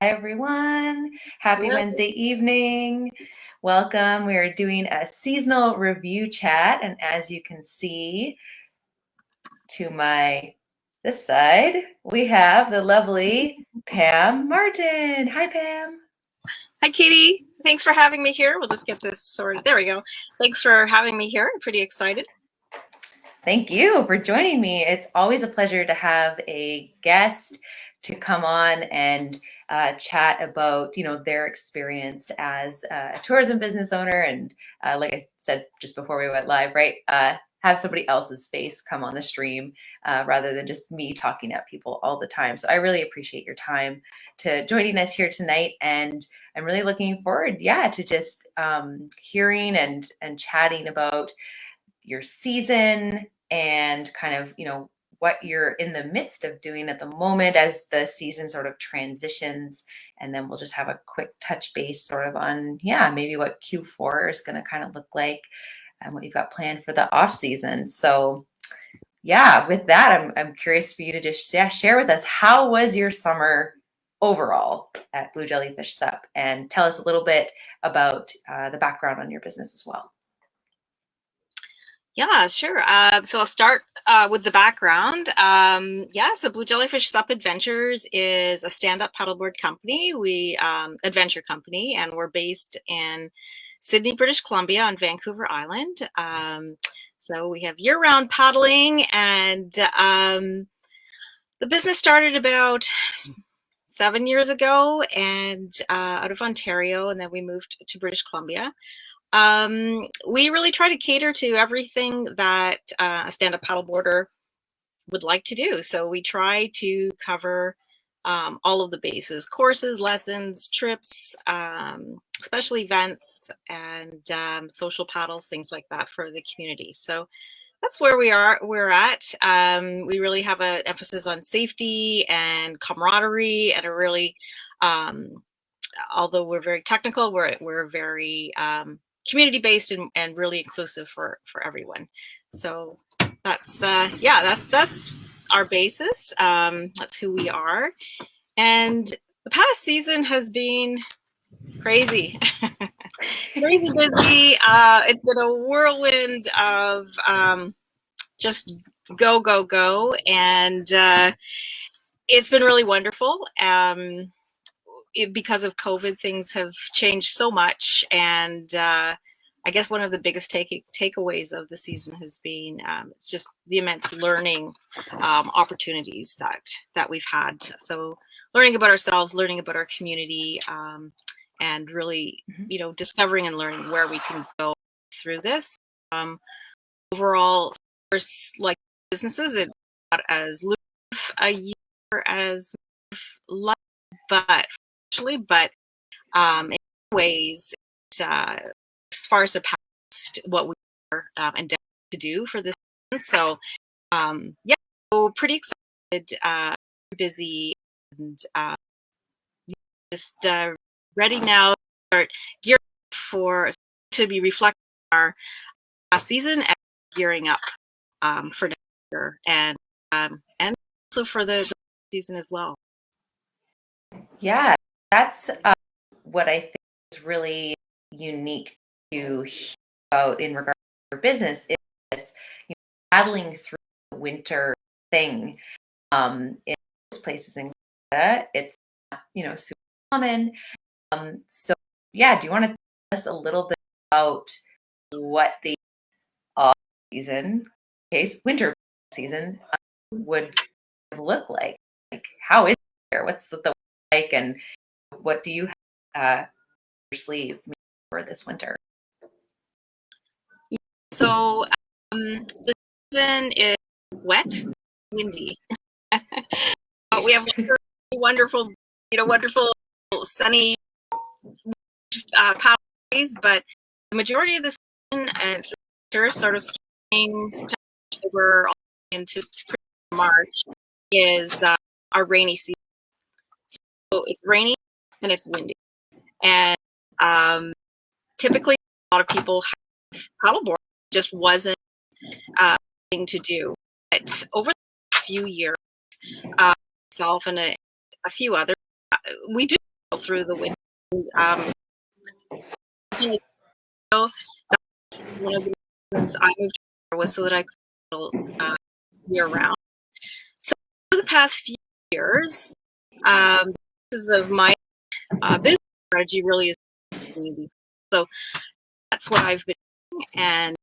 Hi everyone, happy Hello. Wednesday evening. Welcome. We are doing a seasonal review chat, and as you can see to this side, we have the lovely Pam Martin. Hi Pam. Hi, Katie. Thanks for having me here. We'll just get this sorted. There we go. Thanks for having me here. I'm pretty excited. Thank you for joining me. It's always a pleasure to have a guest to come on and chat about, their experience as a tourism business owner. And like I said just before we went live, right, have somebody else's face come on the stream rather than just me talking at people all the time. So I really appreciate your time to joining us here tonight. And I'm really looking forward, to just hearing and chatting about your season and kind of, what you're in the midst of doing at the moment as the season sort of transitions. And then we'll just have a quick touch base sort of on, maybe what Q4 is going to kind of look like and what you've got planned for the off season. So with that, I'm curious for you to just share with us, how was your summer overall at Blue JellyFish SUP, and tell us a little bit about the background on your business as well. Yeah, sure. So I'll start with the background. So Blue JellyFish SUP Adventures is a stand-up paddleboard company. We adventure company, and we're based in Sydney, British Columbia, on Vancouver Island. So we have year-round paddling, and the business started about 7 years ago, and out of Ontario, and then we moved to British Columbia. We really try to cater to everything that a stand-up paddleboarder would like to do. So we try to cover all of the bases: courses, lessons, trips, special events, and social paddles, things like that for the community. So that's where we're at. We really have an emphasis on safety and camaraderie, and a really, although we're very technical, we're very community-based and really inclusive for everyone. So that's that's our basis. That's who we are. And the past season has been crazy. Crazy busy. It's been a whirlwind of just go, and it's been really wonderful. Because of COVID, things have changed so much, and I guess one of the biggest takeaways of the season has been it's just the immense learning opportunities that we've had. So learning about ourselves, learning about our community, and really, discovering and learning where we can go through this. Overall, like businesses, it not as lucrative a year as life, but in ways, as far surpassed what we were endeavoring to do for this season. So so pretty excited, busy, and just ready now to start gearing up to be reflecting on our last season and gearing up for next year, and also for the season as well. Yeah, that's what I think is really unique to hear about in regard to your business, is this, paddling through the winter thing. In most places in Canada, it's not, super common. So do you want to tell us a little bit about what the off season, winter season, would look like? Like, how is it here? What's the weather like, and what do you have your sleeve for this winter? So the season is wet, windy. We have wonderful, wonderful sunny paddle days, but the majority of the season, and sort of starting September, October, into March, is our rainy season. So it's rainy and it's windy, and typically a lot of people have paddleboard, just wasn't thing to do. But over the few years, myself and a few others, we do go through the winter. You know, that's one of the reasons I moved here was so that I could year round. So for the past few years, this is of my business strategy really is community. So that's what I've been doing, and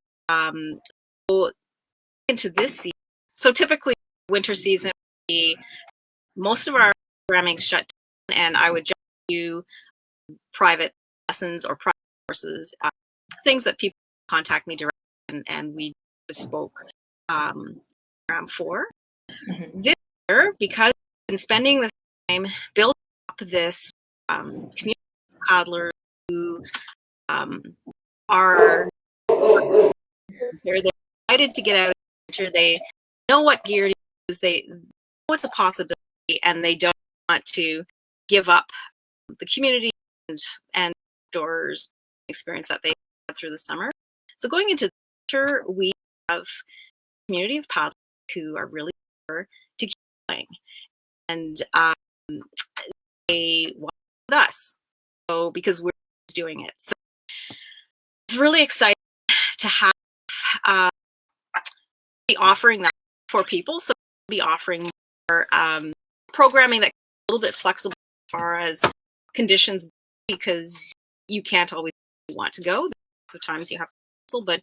so into this season. So typically, winter season, most of our programming shut down, and I would just do private lessons or private courses, things that people contact me directly, and we bespoke program for. Mm-hmm. This year, because I've been spending this time building up this community of paddlers who are they're excited to get out of the winter. They know what gear to use. They know it's a possibility, and they don't want to give up the community and outdoors experience that they had through the summer. So going into the winter, we have a community of paddlers who are really eager to keep going, and they want with us. So because we're doing it, so it's really exciting to have be offering that for people. So we'll be offering more programming that's a little bit flexible as far as conditions, because you can't always want to go. Sometimes you have to, but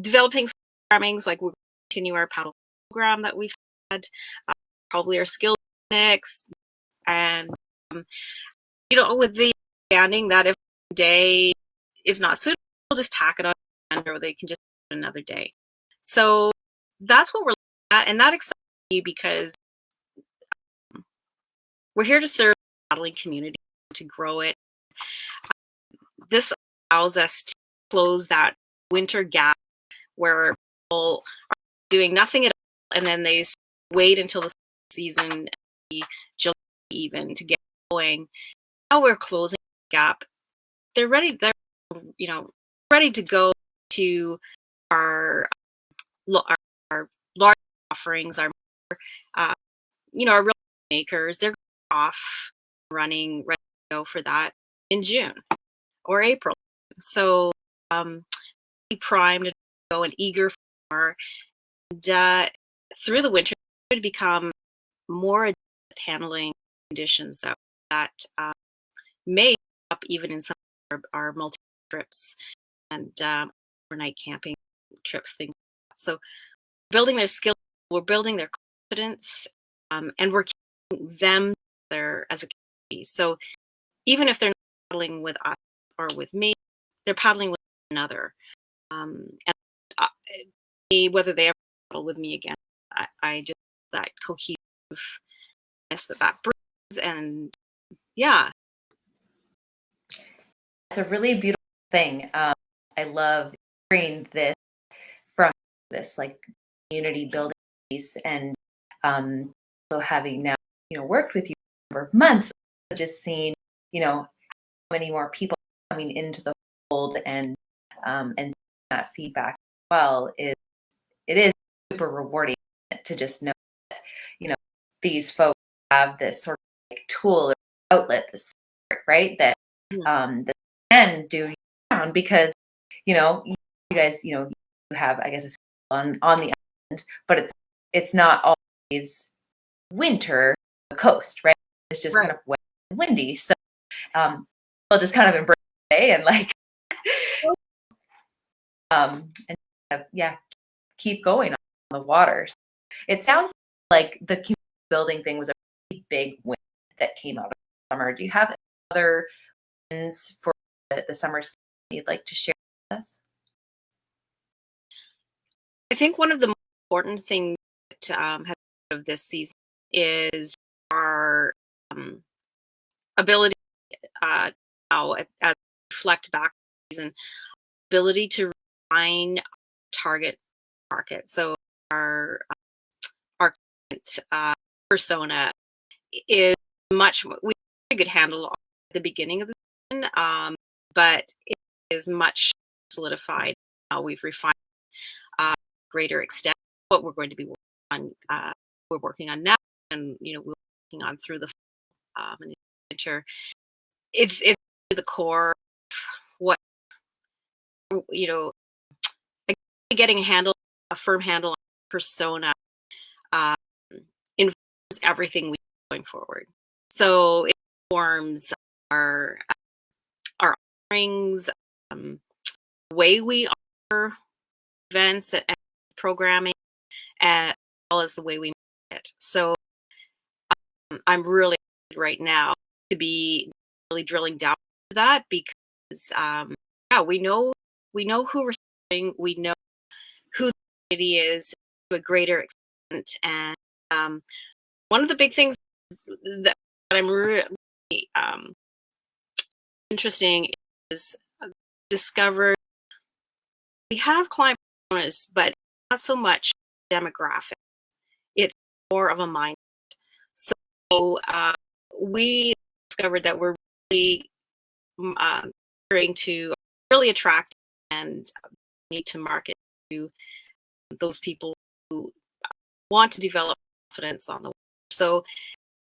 developing programming like we'll continue our paddle program that we've had, probably our skill mix, and you know, with the understanding that if a day is not suitable, we'll just tack it on, or they can just do it another day. So that's what we're looking at, and that excites me because we're here to serve the paddling community, to grow it. This allows us to close that winter gap where people are doing nothing at all, and then they wait until the season, July even, to get going. Now we're closing the gap. They're ready. They're ready to go to our large offerings, our our real makers. They're off running, ready to go for that in June or April. So be primed to go and eager for, and through the winter, it would become more adept at handling conditions that may up even in some of our multi trips and overnight camping trips, things like that. So building their skill, we're building their confidence, and we're keeping them there as a community. So even if they're not paddling with us or with me, they're paddling with another. And whether they ever paddle with me again, I just that cohesiveness that brings, and yeah. It's a really beautiful thing. I love hearing this from this like community building piece, and so having now worked with you for a number of months, just seeing how many more people coming into the fold, and that feedback as well it is super rewarding to just know that these folks have this sort of like tool or outlet, this right that that can do around, because you guys you have, I guess, it's on the island, but it's not always winter on the coast, right? It's just kind of wet and windy, so I'll just kind of embrace the day and like and keep going on the water. So it sounds like the community building thing was a really big win that came out of the summer. Do you have other wins for the summer season you'd like to share with us? I think one of the most important things that has out of this season is our ability now, as reflect back season, ability to refine target market. So our persona is much. We have a good handle at the beginning of the season, but it is much solidified. We've refined greater extent what we're going to be working on. We're working on now, and we're working on through the fall, and winter. It's the core of what you know like, getting a firm handle on persona um, informs everything we do going forward. So it informs our offerings, the way we offer events and programming, as well as the way we make it. So I'm really excited right now to be really drilling down to that, because yeah, we know who we're serving, we know who the community is to a greater extent, and one of the big things that I'm really interesting is discovered we have client personas, but not so much demographic. It's more of a mind. So we discovered that we're really trying to really attract and need to market to those people who want to develop confidence on the web. So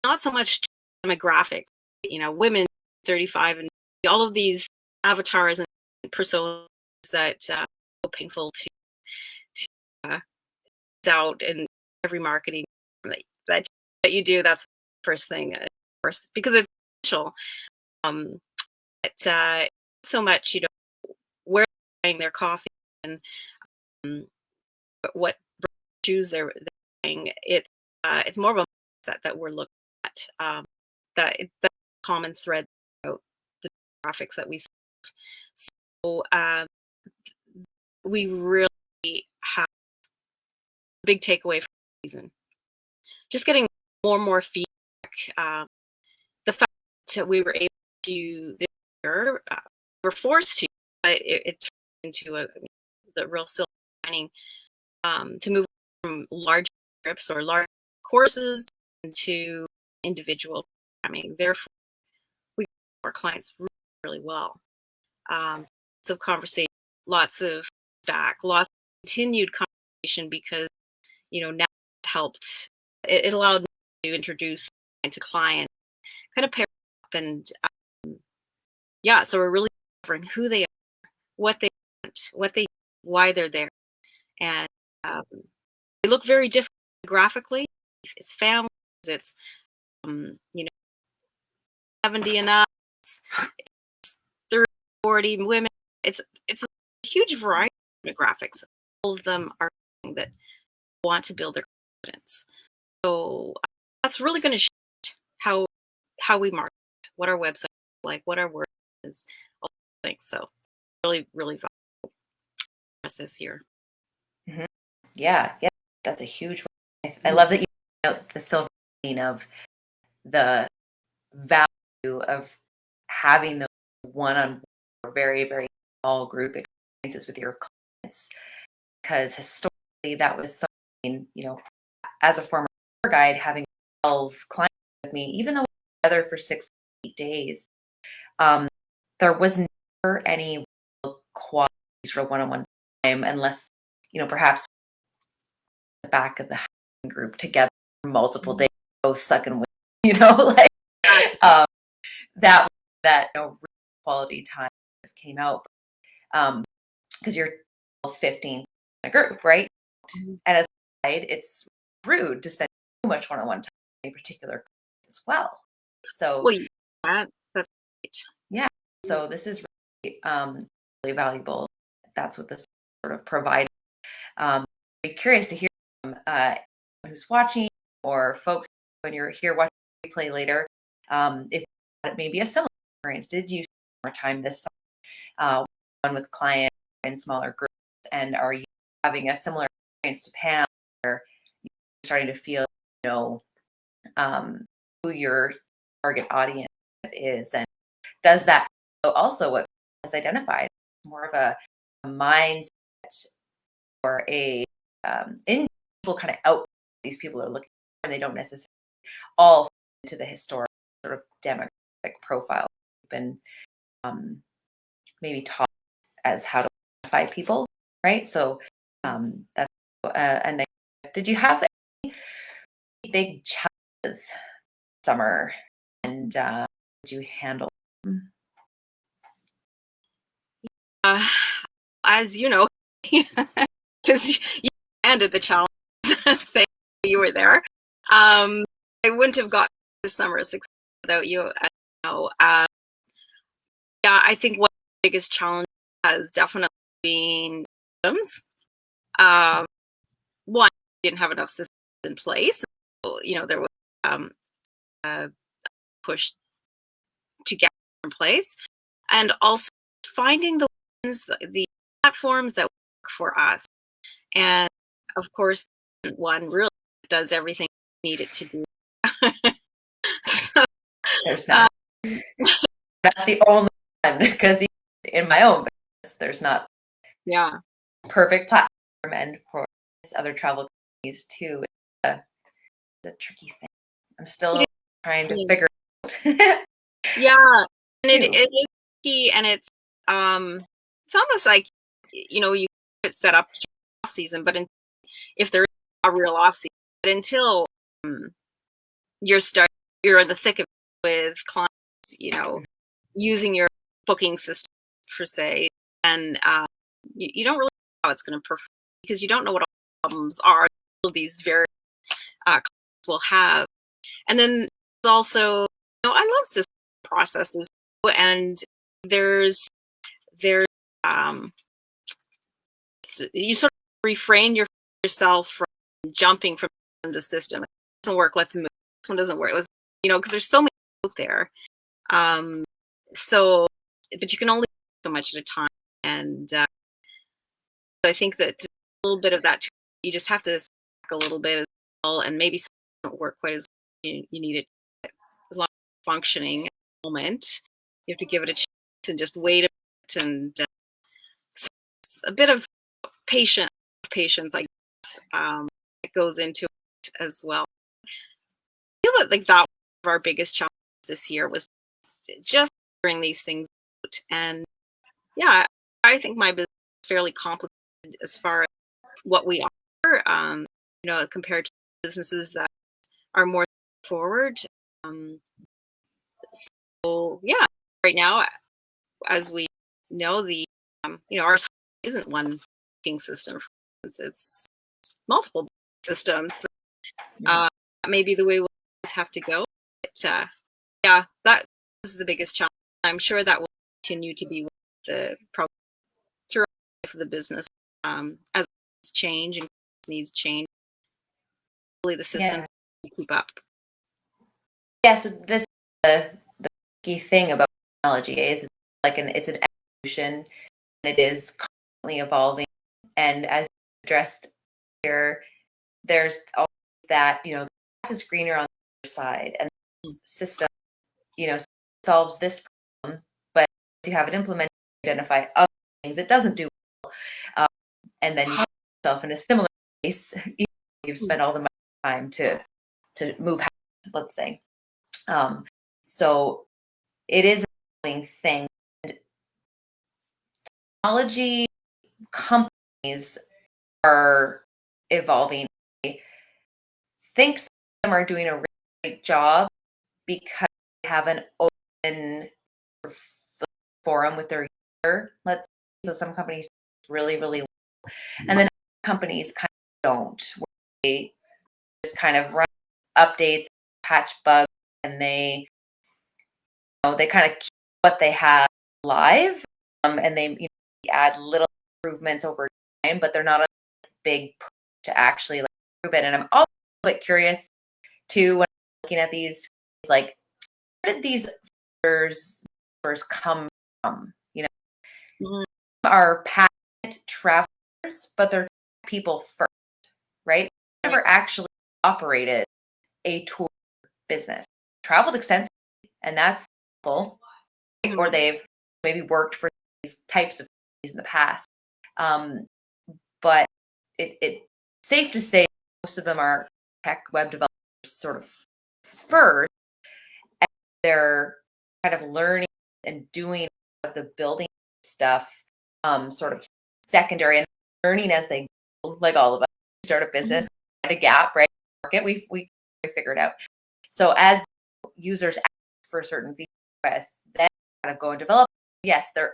not so much demographic, women 35 and all of these avatars and personas that are so painful to out in every marketing that you do. That's the first thing, of course, because it's essential. But so much, where they're buying their coffee and what shoes they're buying. It's more of a mindset that we're looking at. That's a common thread about the graphics that we serve. So we really have a big takeaway from the season. Just getting more and more feedback. The fact that we were able to this year, we're forced to, but it turned into the real silver lining, to move from large trips or large courses into individual programming. Therefore, we get our clients really, really well. Lots of conversation, lots of feedback, lots of continued conversation, because now it helped. It allowed me to introduce to clients, kind of pair up, and yeah. So we're really covering who they are, what they want, why they're there, and they look very different graphically. It's families, it's 70 and up, it's 30, 40 women. It's a huge variety of demographics. All of them are that want to build their confidence. So that's really going to shift how we market, what our website is like, what our work is, all those things. So really, really valuable for us this year. Mm-hmm. Yeah, that's a huge one. I love that you note the silver lining of the value of having the one-on-one, very, very small group experiences with your clients, because historically that was something, as a former tour guide, having 12 clients with me, even though we were together for 6-8 days, there was never any real qualities for one-on-one time, unless, perhaps the back of the group together for multiple days, both sucking with, like that real quality time came out, because you're 15 in a group, right? And as a guide, it's rude to spend too much one-on-one time in a particular group as well. So that's great. Yeah, so this is really, really valuable. That's what this sort of provides. I'd be curious to hear from who's watching, or folks when you're here watching the replay later, if maybe a similar experience. Did you spend more time this summer with clients in smaller groups, and are you having a similar experience to Pam, where you're starting to feel, who your target audience is, and does that also what has identified more of a mindset or a in people kind of out these people are looking for, and they don't necessarily all fit into the historic sort of demographic profile and maybe taught as how to identify people, right? So that's a nice. Did you have any big challenges this summer, and did you handle them? As you know, because you ended the challenge, thank you were there. I wouldn't have got this summer success without you. I know. Yeah, I think one of the biggest challenge has definitely been systems. One, didn't have enough systems in place. So, there was a push to get in place, and also finding the the platforms that work for us. And of course, one really does everything you need it to do. So, There's not the only one, because in my own business, there's not yeah, perfect platform, and for other travel companies too, it's a tricky thing. I'm still trying to figure it out. yeah, and it is key, and it's almost like you get set up off season, but if there is a real off season, but until you're in the thick of it with clients, using your booking system per se, and you don't really know how it's going to perform because you don't know what all the problems are. All these various clients will have, and then also, I love system processes, and there's you sort of refrain yourself from jumping from system to system. It doesn't work. Let's move. This one doesn't work. Let's, because there's so many out there. So, but you can only do so much at a time, and I think that a little bit of that, you just have to stack a little bit as well, and maybe something doesn't work quite as you need it as long as it's functioning at the moment. You have to give it a chance and just wait a bit, and so it's a bit of patience, I guess, it goes into it as well. I feel that that one of our biggest challenges this year was just figuring these things out. And yeah, I think my business is fairly complicated as far as what we offer, compared to businesses that are more forward. So yeah, right now, as we know, our isn't one booking system. It's multiple systems. Maybe the way we'll have to go. But yeah, that is the biggest challenge. I'm sure that will continue to be the problem throughout the life of the business, as things change and needs change. Hopefully, the systems keep up. Yeah. So this is the key thing about technology is it's an evolution, and it is constantly evolving. And as you addressed here, there's always that, the grass is greener on the other side, and the system, solves this problem, but to have it implemented, identify other things it doesn't do well, and then you find yourself in a similar case. You've spent all the time to move house, let's say. So it is a evolving thing. Technology companies are evolving. I think some of them are doing a really great job because they have an open forum with their user. So some companies really, really well, and then companies kind of don't. Where they just kind of run updates, patch bugs, and they kind of keep what they have live, and they add little improvements over time, but they're not a big push to actually improve it. And I'm also a bit curious too, when I'm looking at these, where did these first come from? Some are passionate travelers, but they're people first, right? Never actually operated a tour business, traveled extensively, and that's full, or they've maybe worked for these types of things in the past. But it's safe to say most of them are tech web developers sort of first, and they're kind of learning and doing the building stuff sort of secondary, and learning as they go, like all of us. start a business, find a gap, right? Market, we figure it out. So as users ask for certain feature requests, then kind of go and develop. Yes, they're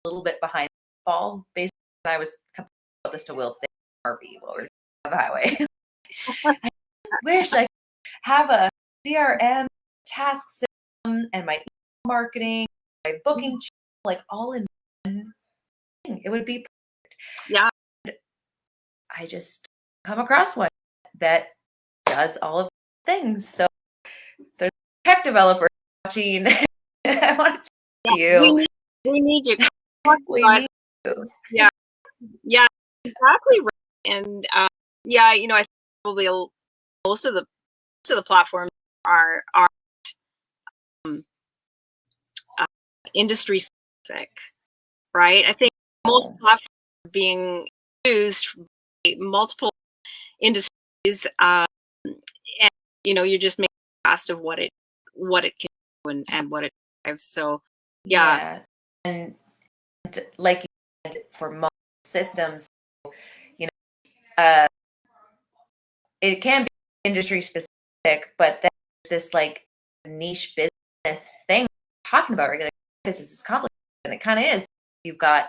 a little bit behind the ball. Basically, I was about this to Will today, RV while we're on the highway. I wish I could have a CRM task system and my marketing, my booking channel, like all in one thing. It would be perfect. Yeah. I just come across one that does all of these things. So there's a tech developer watching. I want to tell you. We need you. We need you. Yeah. Yeah, exactly right. And yeah, you know, I think probably most of the platforms are industry specific, right? I think most platforms are being used by multiple industries, and you know, you just make a cast of what it can do and what it drives. So yeah. And like you said, for most systems, you know, it can be industry specific, but then there's this like niche business thing talking about regular business is complicated, and it kind of is. You've got,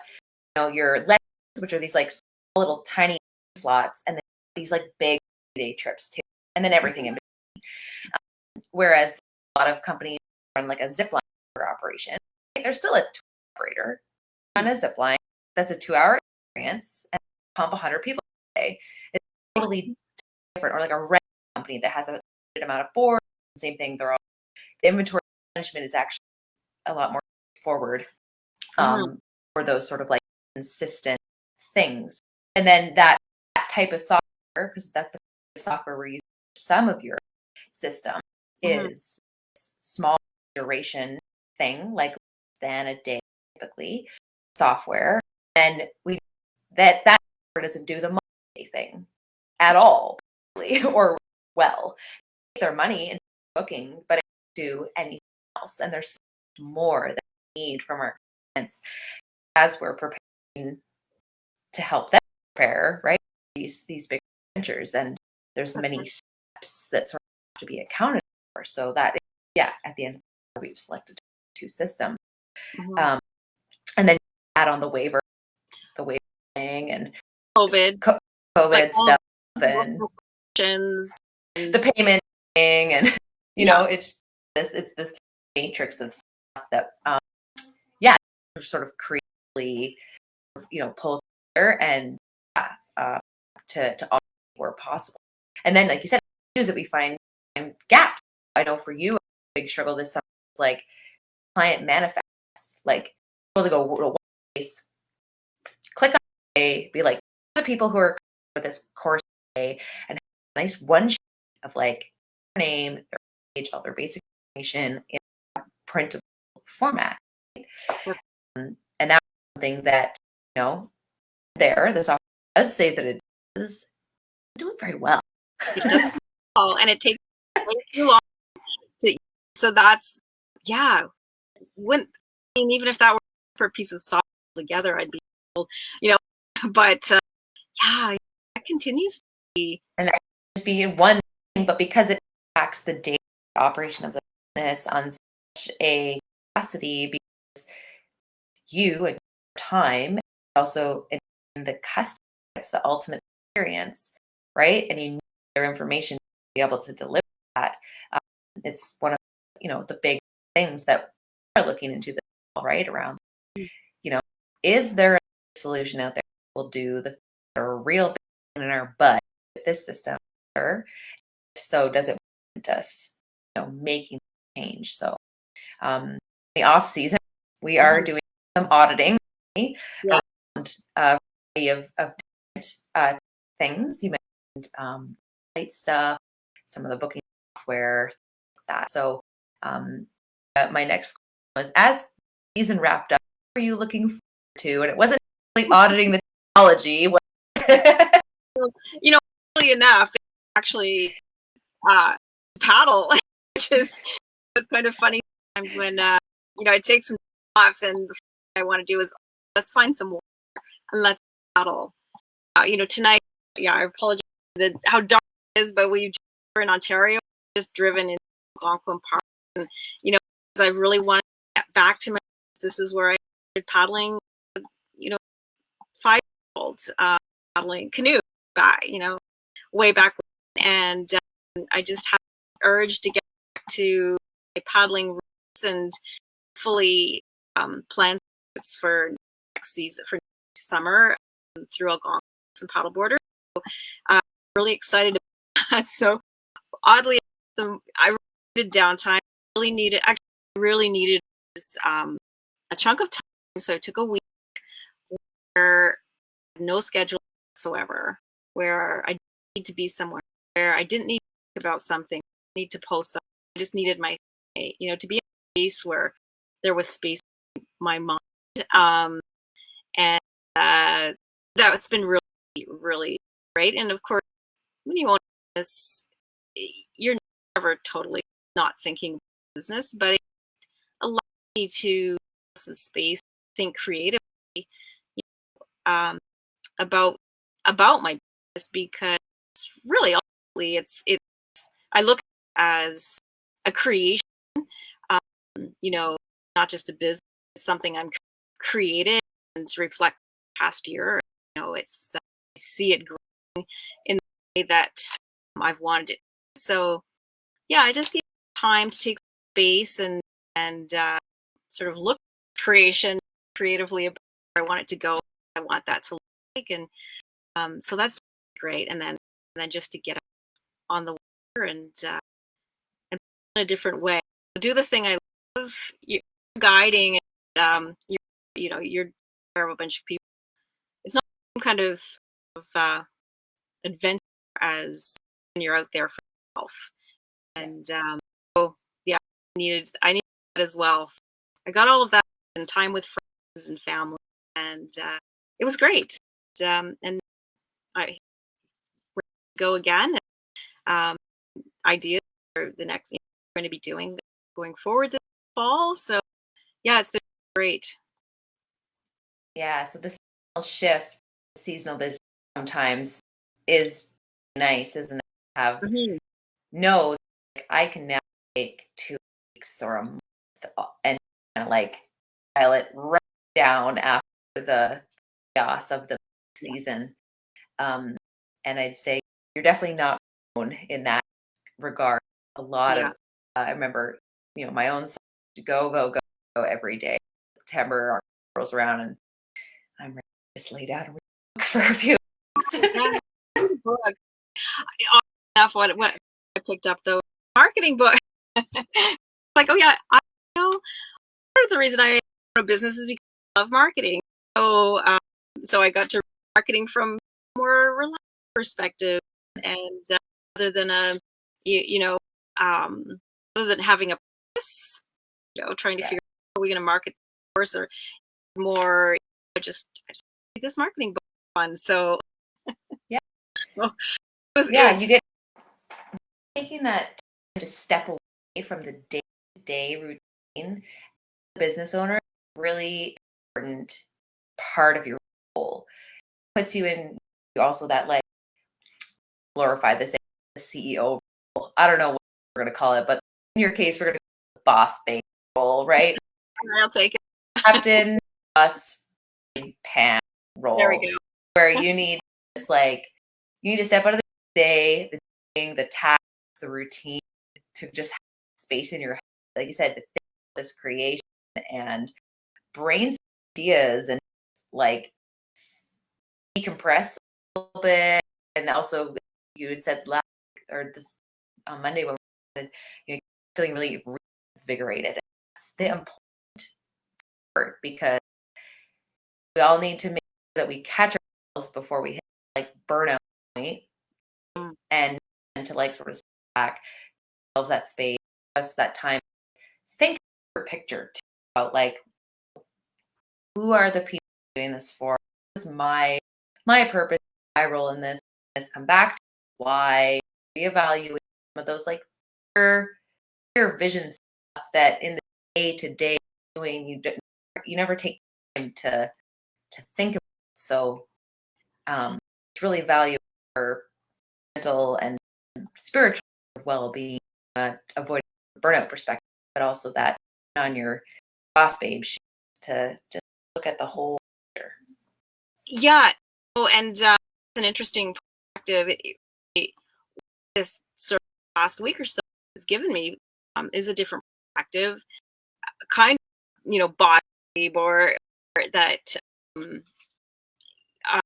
you know, your lessons, which are these like small little tiny slots, and then these like big day trips too, and then everything in between. Whereas a lot of companies run like a zip line operation, there's still a tour operator on a zip line. That's a 2-hour experience and pump 100 people a day. It's totally different. Or like a rent company that has a limited amount of board. Same thing. They're all, the inventory management is actually a lot more forward for those sort of like consistent things. And then that type of software, because that's the software we're using for some of your system, is small duration thing, like less than a day typically software. And that doesn't do the money thing at all, or well, take their money and booking, but it doesn't do anything else. And there's so much more that we need from our clients as we're preparing to help them prepare, right? These big ventures, and there's many steps that sort of have to be accounted for. So that is, yeah, at the end we've selected 2 systems, and then add on the waiver thing and COVID like stuff and the payment thing, and you know, it's this matrix of stuff that sort of creatively, you know, pull together and to all where possible. And then, like you said, use it, we find gaps. I know for you, a big struggle this summer is like client manifest, like to go to one place, click on a, be like the people who are for this course today, and have a nice one sheet of like their name, their age, all their basic information in a printable format. And that's something that, you know, the software does say that it is doing very well. It does well, and it takes way too long to, so that's, yeah. Even if that were for a piece of software together, I'd be, you know, but yeah, that continues to be. And that can just be one thing, but because it impacts the daily operation of the business on such a capacity, because you and time, also in the customer, it's the ultimate experience, right? And you need their information to be able to deliver that. It's one of, you know, the big things that we're looking into, right around, you know, is there a solution out there that will do the real pain in our butt with this system? If so, does it want us, you know, making change? So the off season, we are doing some auditing around a variety of different things. You mentioned site stuff, some of the booking software, like that. So my next question was, as the season wrapped up, what were you looking forward to? And it wasn't really auditing the technology. You know, really enough, actually paddle, which is, it's kind of funny sometimes when you know, I take some off and the first thing I want to do is, let's find some water and let's paddle. You know, tonight, I apologize how dark it is, but we were in Ontario, just driven in Algonquin Park, and I really wanted to get back to my. This is where I started paddling. 5-year-old paddling canoe back, way back when. And I just had the urge to get back to my paddling roots and fully plan for next season, for summer, through Algonquin and paddleboarder. So, really excited about that. So oddly, I needed downtime. Really needed this, a chunk of time. So I took a week where no schedule whatsoever, where I need to be somewhere, where I didn't need to think about something, need to post something. I just needed to be in a space where there was space in my mind. And that's been really, really great. And of course, when you own this, you're never totally not thinking business, but it allowed me to have some space, think creatively, um, about my business, because really ultimately it's I look at it as a creation, um, not just a business. It's something I'm created and to reflect past year. It's I see it growing in the way that I've wanted it. So yeah, I just need time to take space and sort of look at creation creatively about where I want it to go. I want that to look like, and so that's great. And then just to get on the water and in a different way, do the thing I love. You're guiding, and you're aware of a bunch of people. It's not some kind of adventure as when you're out there for yourself. And so yeah, I needed that as well. So I got all of that and time with friends and family, and it was great. And I go again. Ideas for the next we're going to be doing going forward this fall. So yeah, it's been great. Yeah, so the seasonal business sometimes is nice, isn't it? Have Mhm. know like, I can now take 2 weeks or a month and kind of like dial it right down after the chaos of the season. And I'd say you're definitely not alone in that regard. A lot Yeah. of I remember, my own son to go every day. September rolls around and I'm ready to just lay down and read for a few weeks. Yeah. Book. Enough what I picked up though, marketing book. It's like, oh yeah, I know part of the reason I own a business is because I love marketing. So so I got to read marketing from a more relaxed perspective, and rather than a you know other than having a purpose, trying to Yeah. figure out how are we going to market the course, or more I just think this marketing book is fun. So, Yeah. so it Yeah, you was get taking that time to step away from the day-to-day routine. The business owner, really important part of your role. Puts you in also that like glorify the CEO role. I don't know what we're gonna call it, but in your case, we're gonna call it the boss babe role, right? I'll take it. Captain, boss, Pam There we role, go. where you need this like you need to step out of the day, the doing, the tasks, the routine to just have space in your head, like you said, to think about this creation and brainstorm ideas and like decompress a little bit. And also, you had said last or this on Monday when we were, feeling really reinvigorated. That's the important part because we all need to make sure that we catch ourselves before we hit like burnout point Mm. and to like sort of step back ourselves that space, us that time. Think of a picture too, about like who are the people doing this for? What is my purpose, my role in this? Come back to why, reevaluate some of those like your vision stuff that in the day to day doing you never take time to think about. So it's really valuable for mental and spiritual well-being, avoiding burnout perspective, but also that on your boss babe shoes to just look at the whole picture. Yeah. Oh, and it's an interesting perspective. This sort of last week or so has given me is a different perspective, kind of, body or that, um, uh,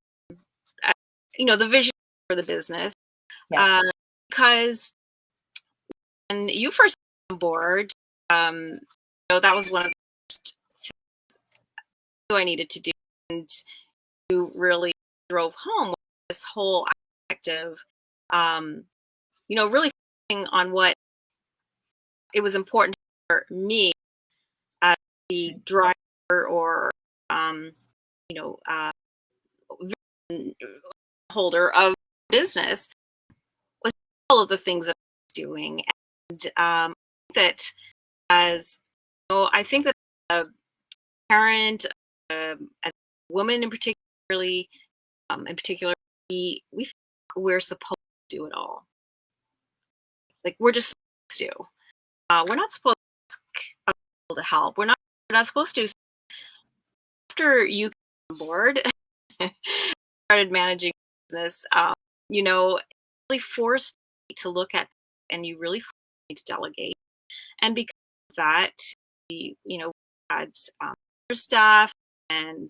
the vision for the business. Yeah. Because when you first came on board, that was one of the first things I needed to do, and you really drove home this whole aspect of, really focusing on what it was important for me as the driver or, you know, uh, vision holder of business, was all of the things that I was doing. And that as, I think that a parent, as a woman in particular, we think we're supposed to do it all. Like, we're just supposed to. We're not supposed to ask other people to help. We're not supposed to. After you came on board, started managing business, really forced me to look at, and you really forced me to delegate. And because of that, we, had staff and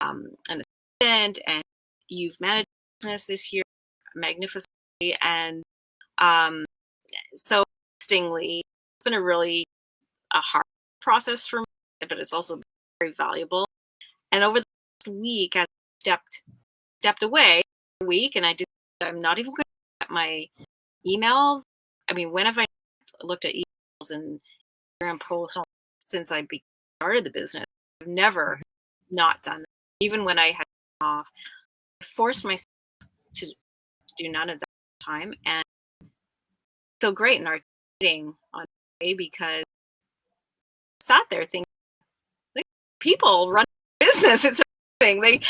an assistant, and you've managed business this year magnificently. And um, so interestingly, it's been a hard process for me, but it's also been very valuable. And over the last week, as I stepped away for a week, and I'm not even going to look at my emails. I mean, when have I looked at emails and Instagram posts since I started the business? I've never not done that. Even when I had off, I forced myself to do none of that time. And it's so great in our dating on day, because I sat there thinking, like, people run a business. It's amazing.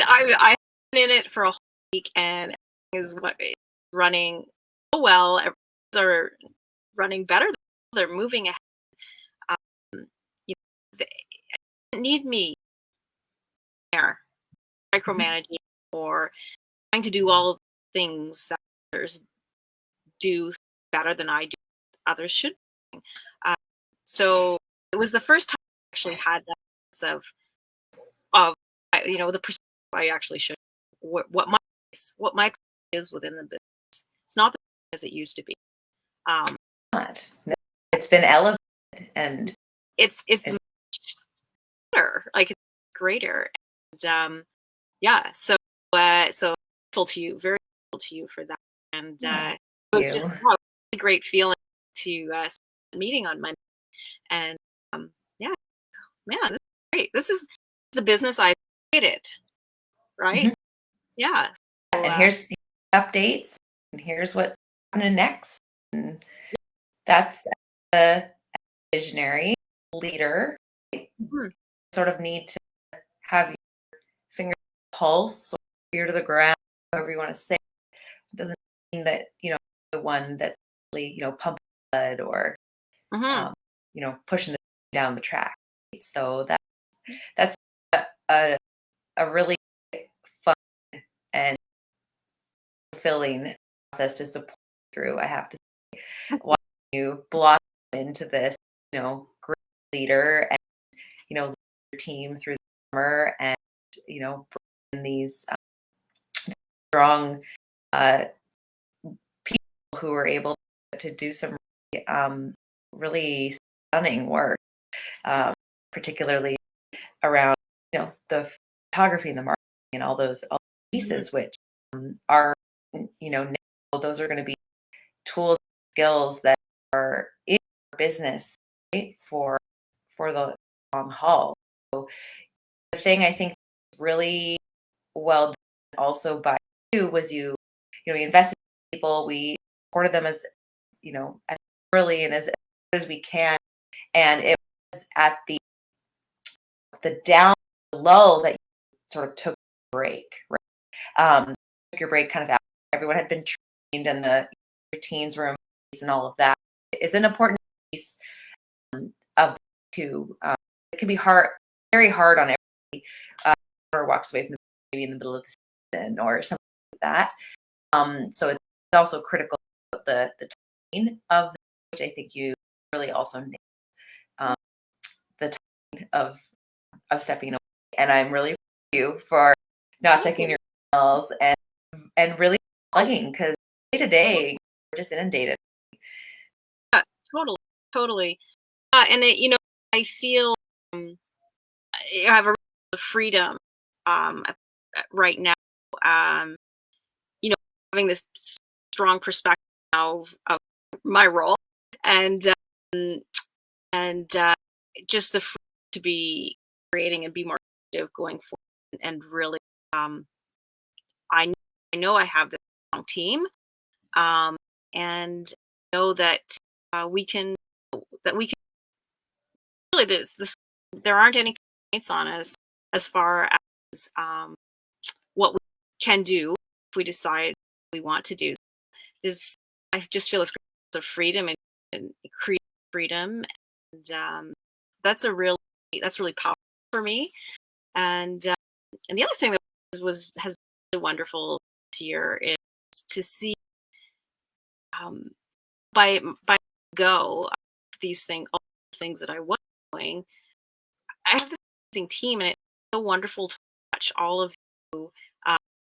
I've been in it for a whole week, and is what is running so well. Everyone's are running better. They're moving ahead. They didn't need me there micromanaging or trying to do all of the things that others do better than I do. Others should. Uh, so it was the first time I actually had that sense of the perspective I actually should, what my place is within the business. It's not the same as it used to be. No, it's been elevated, and it's better, like, it's greater. And so grateful to you, very grateful to you for that. And it was just a really great feeling to meeting on Monday. And yeah, man, this is great. This is the business I created, right? Mhm. Yeah. So, And here's the updates, and here's what's happening next. And that's a visionary leader. mhm. Sort of need to have your finger on the pulse, or ear to the ground, however you want to say. It doesn't mean that the one that's really pumping blood or Mhm. pushing the down the track. So that's a really fun and fulfilling process to support through. I have to say, watching you blossom into this great leader, and lead your team through the summer, and bring in these strong people who are able to do some really stunning work, particularly around the photography and the marketing and all those pieces, which are now those are going to be tools, skills that are in our business, right, for the long haul. So the thing I think really well done also by you was you invested in people. We supported them as as early and as we can, and it was at the lull that you sort of took a break, right? Took your break kind of after everyone had been and the routines were in place and all of that is an important piece of to. It can be hard, very hard on everybody or walks away from the maybe in the middle of the season or something like that. So it's also critical of the timing of the, which I think you really also nailed, the timing of stepping away. And I'm really proud of you for not checking your emails and really plugging, because day to day we're just inundated. Totally. And I feel I have a freedom right now. Having this strong perspective now of my role, and just the freedom to be creating and be more creative going forward, and really, I know I have this strong team, and know that we can really this there aren't any constraints on us as far as what we can do if we decide we want to do. I just feel this sense of freedom and creative freedom, and that's really powerful for me. And the other thing that has been wonderful this year is to see, by go all the things that I was doing. I have this amazing team, and it's so wonderful to watch all of you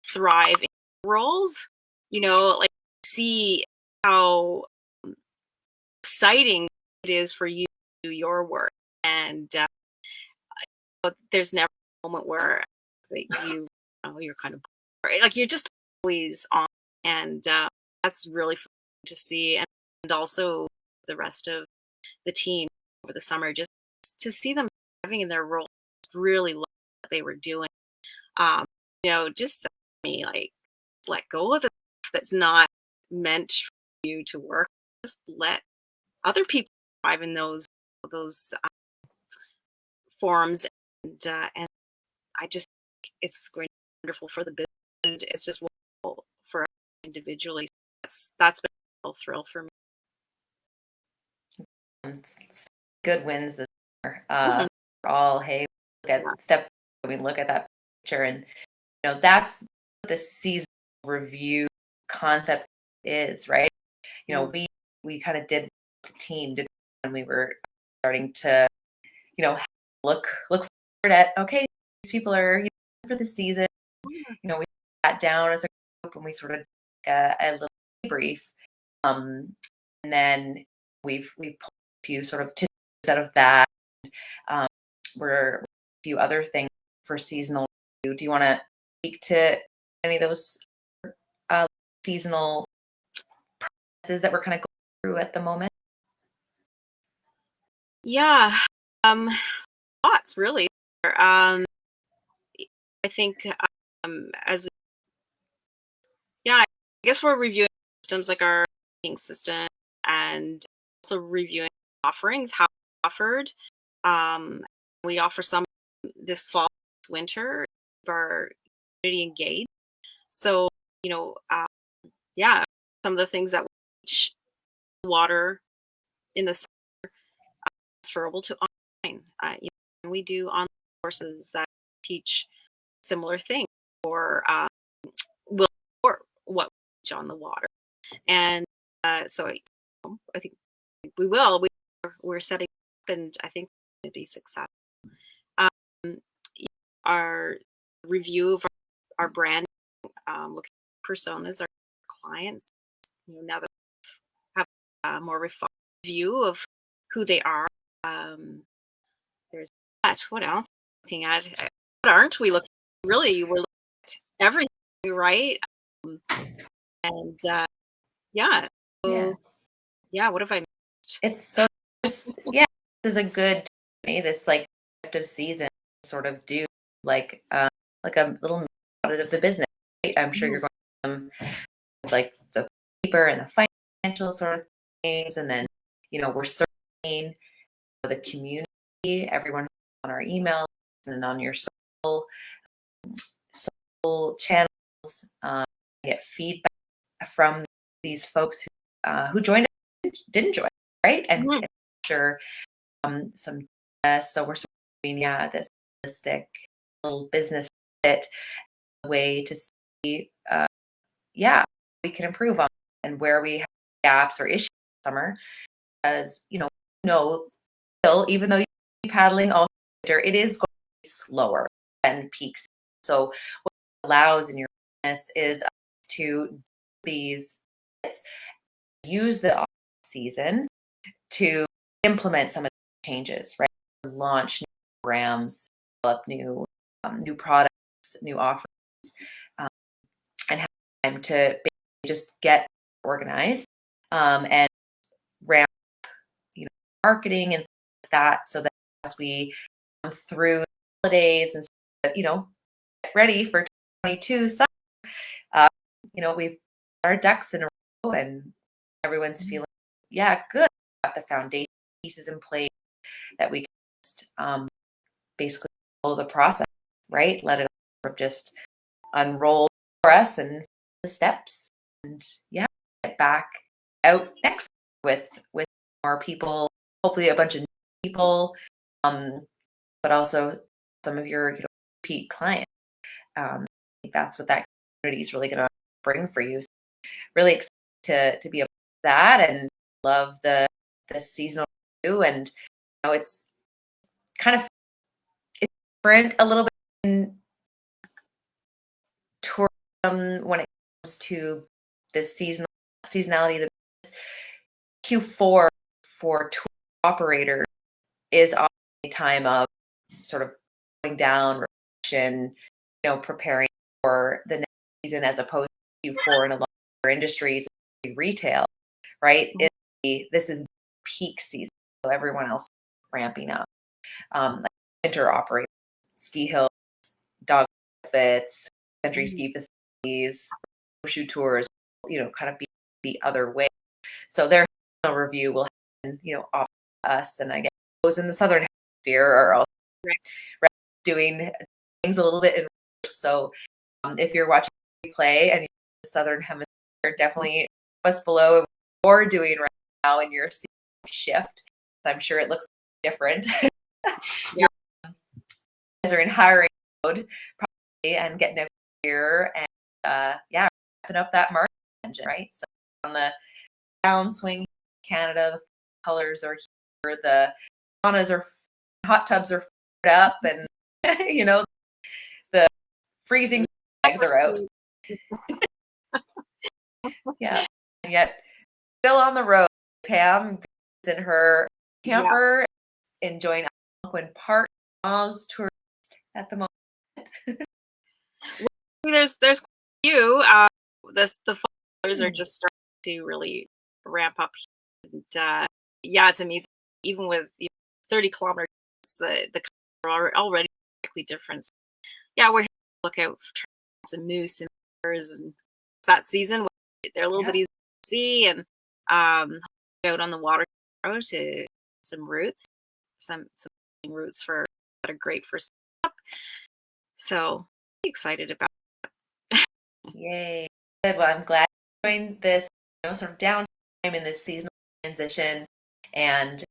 thrive in roles. Like, see how exciting it is for you to do your work, and there's never a moment where you're kind of bored. Like, you're just always on, and that's really fun to see, and also the rest of the team over the summer, just to see them thriving in their roles, really love what they were doing. Just said to me, like, let go of the stuff that's not meant for you to work. Just let other people thrive in those forums, and I just think it's going to be wonderful for the business, and it's just wonderful for us individually. That's been a real thrill for me. Good wins this year. Mhm. All, hey, we look at that picture, and that's what the seasonal review concept is, right? We kind of did the team did when we were starting to look forward at, okay, these people are for the season. We sat down as a group and we sort of a little brief, and then we've pulled a few sort of tidbits out of that. We're a few other things for seasonal review. Do you want to speak to any of those seasonal processes that we're kind of going through at the moment? Yeah, lots really. I think, as I guess we're reviewing systems like our banking system, and also reviewing offerings, how offered. We offer some this fall, winter, our community engaged. So, some of the things that we teach water in the summer transferable to online. And we do online courses that teach similar things, or will support what we teach on the water. And so I think we will. We're setting up, and I think it'll be successful. Um, our review of our brand, looking at personas, our clients. Now that we have a more refined view of who they are, there's that. What else? Looking at what aren't we looking? Really, we're looking at everything, right? And yeah. So, yeah. What have I missed? It's so this is a good this like of season sort of do like a little audit of the business, right? I'm sure you're going to like the paper and the financial sort of things, and then we're serving the community, everyone on our emails and on your social channels, get feedback from these folks who joined didn't join, right? And sure, some so we're sort of doing this holistic little business fit way to see we can improve on and where we have gaps or issues this summer, as still, even though you're paddling all winter, it is going to be slower than peak season. So what it allows in your business is to do these, use the off season to implement some of the changes, right? Launch new programs, develop new products, new offerings, and have time to just get organized and ramp up, marketing and that, so that as we come through the holidays and get ready for 2022 summer, we've got our ducks in a row and everyone's feeling good, got the foundation pieces in place that we can just basically follow the process, right? Let it just unroll for us and the steps, and get back out next with more people, hopefully a bunch of new people, but also some of your repeat clients. I think that's what that community is really going to bring for you. So really excited to be a part of that, and love the seasonal review. And it's kind of different a little bit in tourism when it comes to the seasonality of the business. Q4 for tour operators is often a time of sort of going down, reflection, preparing for the next season, as opposed to Q4 in a lot of other industries, retail, right? This is peak season, so everyone else is ramping up. Like winter operators, ski hills, dog outfits, country ski facilities, snowshoe tours, kind of be the other way. So their review will happen, off us, and I guess those in the southern hemisphere are also doing things a little bit in reverse. So if you're watching replay and you're in the southern hemisphere, definitely us below what you're doing right now in your shift. I'm sure it looks different. You guys are in hiring mode probably and getting out here and wrapping up that market engine, right? So on the downswing in Canada, the colors are here, the saunas are, hot tubs are up, and the freezing bags are out. And yet still on the road. Pam is in her camper enjoying Algonquin Park Oz tourist at the moment. There's quite a few. The followers are just starting to really ramp up, and it's amazing. Even with 30 kilometers, the colors are already directly different. So, we're here to look out for some moose and bears, and that season they're a little bit easy to see, and out on the water to some roots, some roots that are great for stuff. So excited about it. Yay. Good. Well, I'm glad you joined this sort of downtime in this seasonal transition, and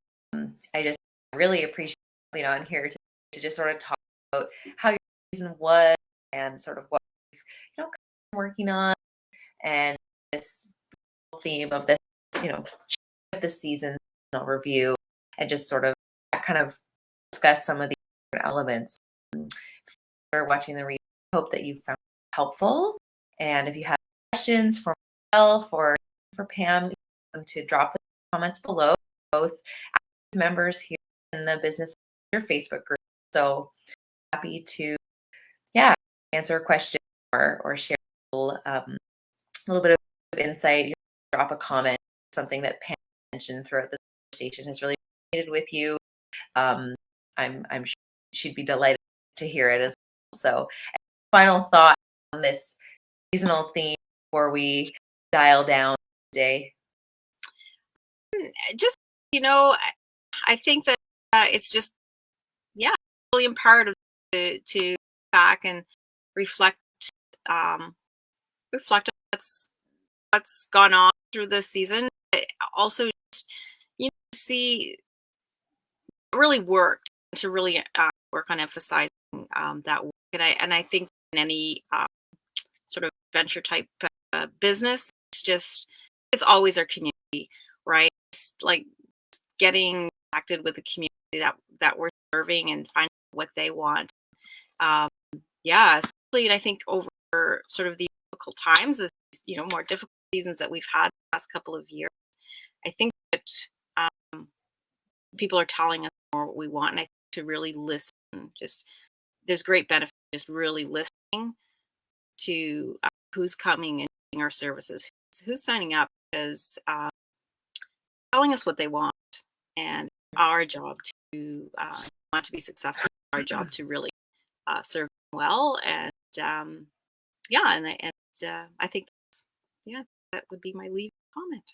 I just really appreciate being on here to just sort of talk about how your season was and sort of what you've working on, and this theme of this the season review, and just sort of kind of discuss some of the different elements. If you're watching the read, I hope that you found it helpful, and if you have questions for myself or for Pam, to drop the comments below. Both members here in the Business Facebook group, so happy to answer a question or share a little bit of insight. Drop a comment, something that Pam mentioned throughout the conversation has really resonated with you. I'm sure she'd be delighted to hear it as well. So, final thought on this seasonal theme before we dial down today. Just I think that it's just really imperative to back and reflect on what's gone on through this season. But also, just, see it really worked to really work on emphasizing that work. And I think in any sort of venture type business, it's always our community, right? It's like getting connected with the community that we're serving and finding what they want. Yeah, especially, and I think over sort of these difficult times, the more difficult seasons that we've had the last couple of years, I think that people are telling us more what we want, and I think to really listen. Just there's great benefit just really listening to who's coming and using our services, who's signing up, because telling us what they want, and our job to want to be successful, our job to really serve them well, and yeah, and I think that would be my lead comment.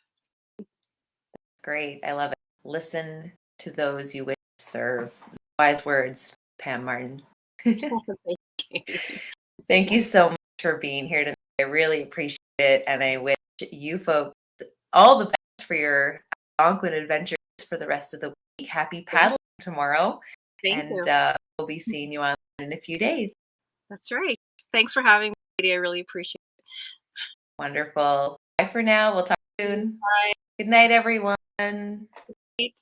Great. I love it. Listen to those you wish to serve. Wise words, Pam Martin. Thank you. Thank you so much for being here tonight. I really appreciate it. And I wish you folks all the best for your Algonquin adventures for the rest of the week. Happy paddling tomorrow. Thank you. We'll be seeing you on in a few days. That's right. Thanks for having me. I really appreciate it. Wonderful. Bye for now. We'll talk soon. Bye. Good night, everyone. Good night.